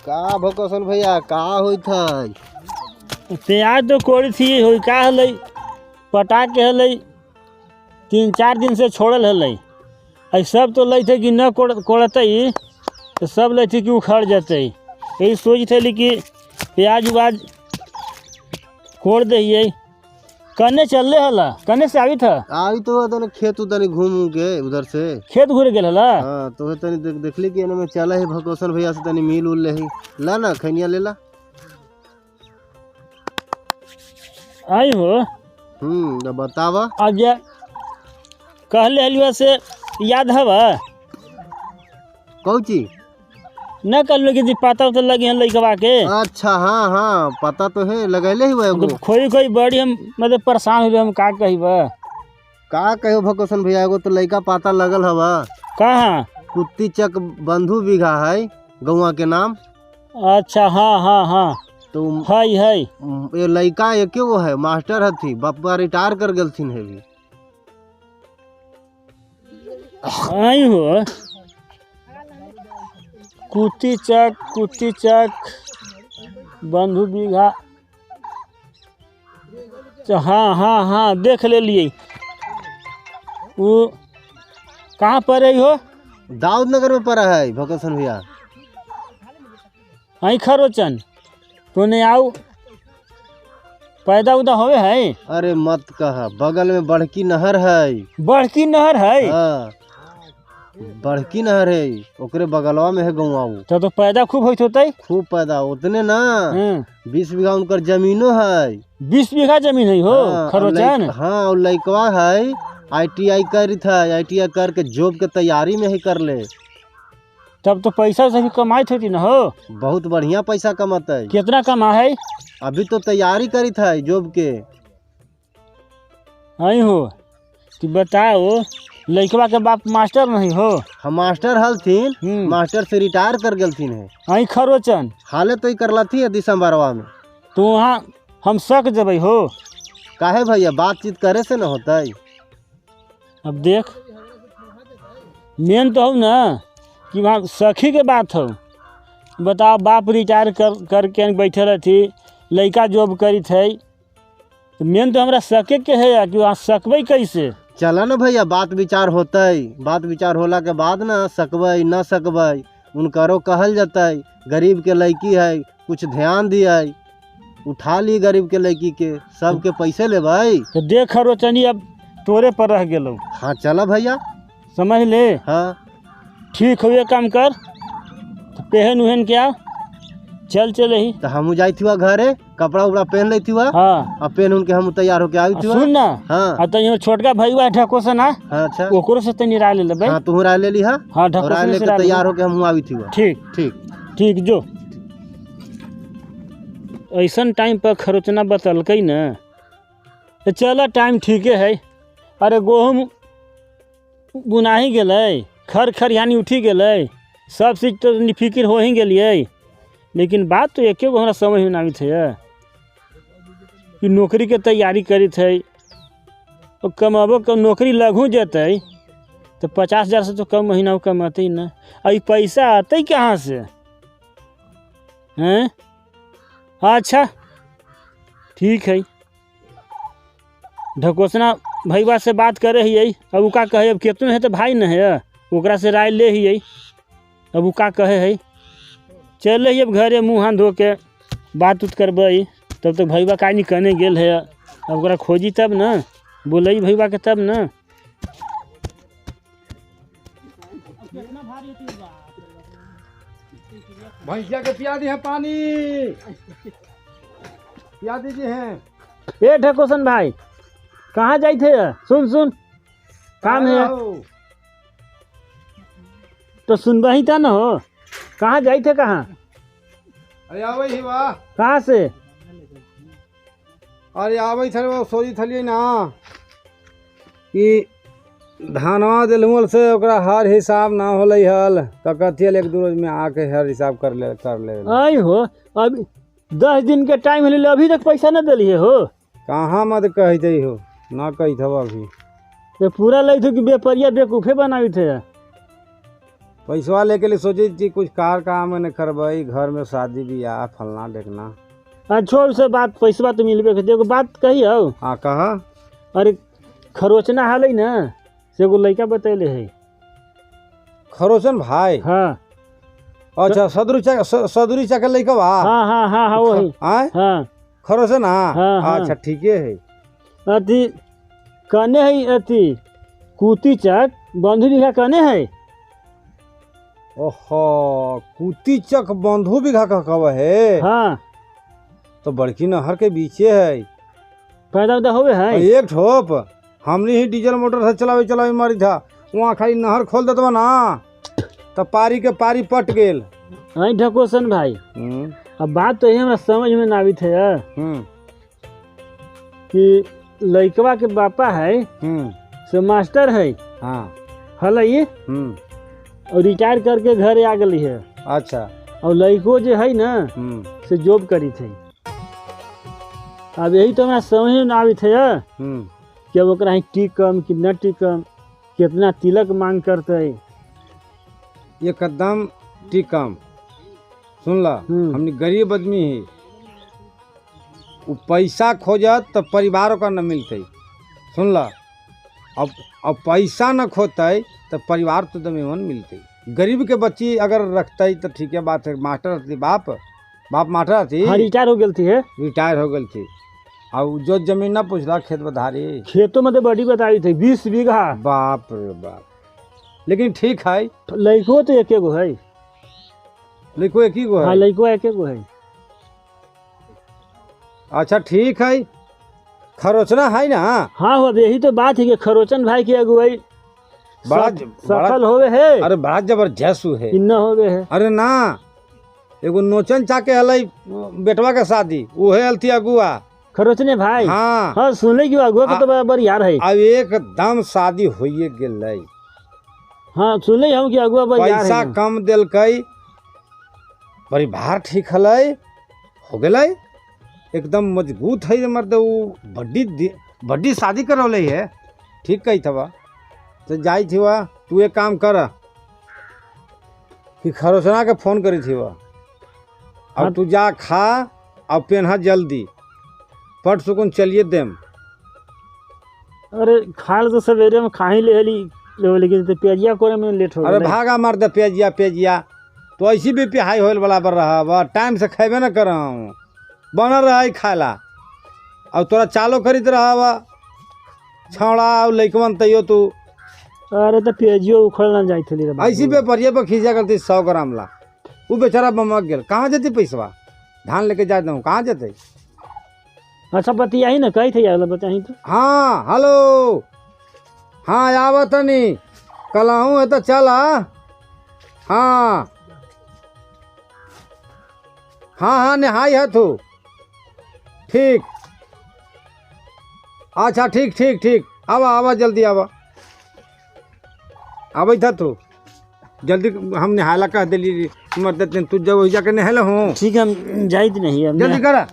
का भोकसन भैया का होइत है? प्याज तो कोड़ी थी हो का हल पटा के हल 3-4 दिन से छोड़ल हल सब तो लई थे कि न कोड़ते तो सब लई थे कि उखड़ जाते। यही सोच थे कि प्याज उज कोड़ दिए कने चल रहे हला कने से आई था आई तो तनी खेत तनी घूम के उधर से खेत घूर गए हला। हाँ तो तनी देखली कि में चला है भकोसन भैया से तनी मिल उल ले ला ना खैनिया ले ला। आई हो तो बतावा आज कहले हलुआ से याद हवा कौची न कर लो कि पता उतर लगे हैं लड़कवा के। अच्छा हाँ हाँ पता तो है लगैले ही हुआ तो खोई बड़ी हम मतलब परेशान हुए हम का कहिबा का कहो भकोसन भैया एगो तो लड़का पता लगल हवा कहाँ कुत्ती चक बंधु बीघा है गौवा के नाम। अच्छा हाँ हाँ हाँ तो है ये लड़का एक वो है मास्टर हथी बापा रिटायर कर गलथिन है भी आई हो कुत्ती चक बंधु बीघा तो हाँ हाँ हाँ देख ले लिए वो कहाँ पर है हो? दाऊद नगर में पड़ा है भकोसन भैया। आई खरोचन तो नहीं आओ पैदा उदा होवे है। अरे मत कहा बगल में बड़की नहर है। बड़की नहर है? हाँ बड़की नहर है ओकरे बगलवा में है गौवा तो पैदा खूब होत होते खूब पैदा उतने ना 20 बीघा उनकर जमीनो है। 20 बीघा जमीन है हो खरोचन। हाँ और लड़कवा है ITI करी था ITI करके जॉब के तैयारी में ही कर ले। तब तो पैसा से भी कमाई थी ना हो। बहुत बढ़िया पैसा कमाता है। कितना कमा है? अभी तो तैयारी करी था जॉब के। आई हो कि बताओ लड़कवा के बाप मास्टर नहीं हो? हम मास्टर हलथिन मास्टर से रिटायर कर गलथिन है। आई खरोचन हाले तो ही करला थी दिसंबरवा में। तो वहाँ हम सक जब हो काहे भैया बातचीत करे से न होता है। अब देख मेन तो हो ना कि वहाँ सखी के बात हो। बताओ बाप रिटायर करके बैठे रहती लड़का जॉब करी थे तो मेन तो हमरा सके के है कि वहाँ सकबै कैसे। चला ना भैया बात विचार होता है बात विचार होला के बाद ना सकबै न सकबै उनकरो कहल जाता है। गरीब के लड़की है कुछ ध्यान दिया उठा ली गरीब के लड़की के सबके पैसे ले भाई। तो देख रोचनी अब तोरे पर रह गेलो। हाँ चला भैया समझ ले। हाँ ठीक हुए काम कर तो पहन उहन क्या चल ही तो हम जाई थी घरे कपड़ा उपड़ा पहन ली थी। हाँ अब पहन उनके हम तैयार होके आई थी। सुन ना हाँ तो यहाँ छोटका भैया ढको से ना। हाँ अच्छा ओकरो से तनी राय ले ले भाई। हाँ तू राय ले ली। हाँ ढको राय लेके तैयार होके हम आई थी। ठीक ठीक ठीक जो ऐसा टाइम पर खरोचना बतलक न तो चल टाइम ठीके है। अरे गेहूँ बुना ही गए खर खरियानी उठी गए सब चीज तो निफिकिर हो ही गलिए लेकिन बात तो एक हमरा समझ में नहीं थे कि नौकरी के तैयारी करी थे और कमाबो कम नौकरी लगू जते तो 50,000 से तो कम महीना कमाते ही ना। अभी पैसा आते कहाँ से हैं? अच्छा ठीक है ढकोसना भैया से बात करे ही अब वो का कहे अब कितने है तो भाई न है ओकरा से राय ले ही अब वो का कहे है। चल अब घरे मुँह हाथ धो के बात उत करबई तब तक भैया का नहीं कहने गेल है अब ओकरा खोजी तब न बोलई भैया के तब न। भैंसिया के पिया दी है पानी पिया दीजिए हैं। ए ढकोसन भाई कहाँ जाई थे? सुन काम है तो सुनबा ही था न हो। कहाँ जाई थे कहाँ? अरे आवे ही वाह कहाँ से? अरे आवे थे वो सोची थलिए ना कि धानवा दिलमुल से ओकरा हर हिसाब ना होले हल तो कथियल 1-2 रोज में आके हर हिसाब कर ले। आई हो अभी 10 दिन के टाइम है अभी तक पैसा न दिलिए हो। कहाँ मत कह दी हो ना कही था अभी तो पूरा लई थे कि बेपरिया बेकूफे बनावी थे। पैसवा लेके लिए सोची थी कुछ कार काम ने करबई, घर में शादी बियाह फलना देखना। हाँ छोड़ से बात, पैसा तो मिलबे करते। एगो बात कही हो। हाँ कहा। अरे खरोचना हाल है ना, से एगो लड़का बतैले है। खरोचन भाई? हाँ। अच्छा सदुरी चक लड़का बा? हाँ हाँ हाँ हाँ वही। हाँ खरोचन। हाँ हाँ अच्छा ठीके है। अति कने है, अति कुती चक बंधु बिघा कने है। ओहो कुती चक बंधु बिघा कब है? हाँ तो बड़की नहर के बीचे है। पैदा उदा होवे है। एक ठोप हमने ही डीजल मोटर से चलावे मारी था, वहाँ खाली नहर खोल देता ना तो पारी के पारी पट गेल। आई ढकोसन भाई, अब बात तो ये हमरा समझ में ना आवी थे कि लड़कवा के बापा है से मास्टर है। हाँ हल ये और रिटायर करके घर आ गई है। अच्छा। और लड़को जो है ना से जॉब करी थे। अब यही तो हमरा समझ में ना आवी थे कि अब ओकरा ही टिकम कि न टिकम, कितना तिलक मांग करते। एकदम टिकम। सुन ला, हमने गरीब आदमी है, वो पैसा खोजत तो परिवार का न मिलते। सुन ला, अब पैसा न खोते तो परिवार तो दमेवन मिलते। गरीब के बच्ची अगर रखते तो ठीक है बात है। मास्टर थी, बाप मास्टर थी। हाँ रिटायर हो गई थी है। रिटायर हो गई थी। और जो जमीन ना पूछला खेत बधारी, खेतों में तो बड़ी बताई थी 20 बीघा। बाप रे बाप। लेकिन ठीक है, लड़को तो एक गो है। लड़को एक ही गो है? हाँ लड़को एक गो है। अच्छा ठीक है, खरोचना है ना? हाँ अब यही तो बात है कि खरोचन भाई की अगुवाई सफल होवे है। अरे बड़ा जबरदस्त है। न होवे है। अरे ना, एगो नोचन चाके हलई बेटवा के शादी, वो है अलती अगुआ खरोचने भाई। हाँ हाँ सुनले कि अगुआ के तो बराबर यार है। अब एकदम शादी होइए गेलै। हाँ सुनले हम कि अगुआ बराबर यार है। पैसा कम देलकै, परिवार ठीक हलै, हो गेलै, एकदम मजबूत है। मर्द वो बड्डी शादी करौले है। ठीक कही थवा तो जाई थी वह। तू एक काम कर कि खरोचना के फोन करी थी वह। अब तू जा खा और पेनहा जल्दी, पट सुकुन चलिए देम। अरे खाल तो सवेरे में खा ही लेकिन तो पेजिया करे में लेट हो गया। अरे भागा मर्द पेजिया तो ऐसी भी पिहाई होल वाला पर रहा, टाइम से खेबे न कर बनल रहा खाला। और तोरा चालो खरीद रहा छौड़ा और लैकवन तैयो तू। अरे तो पेजियो उखड़ना जाई थी ऐसी बेपरिया पर खींचा करती 100 ग्राम ला। वो बेचारा बमक गेल, कहाँ जाती पैसवा? धान लेके जाता हूँ, कहाँ जाते? अच्छा बतिया ही ना कही थे यार, बताही तो। हाँ हेलो, हाँ आवत नहीं कलाहूँ है तो चला। हाँ हाँ नहाई है तू? ठीक, अच्छा ठीक आवा जल्दी आवा था तू जल्दी। हम नहाला कह दिली मर्द तू जब जाके नहल हूँ। ठीक है हम जाइत नहीं जल्दी करा।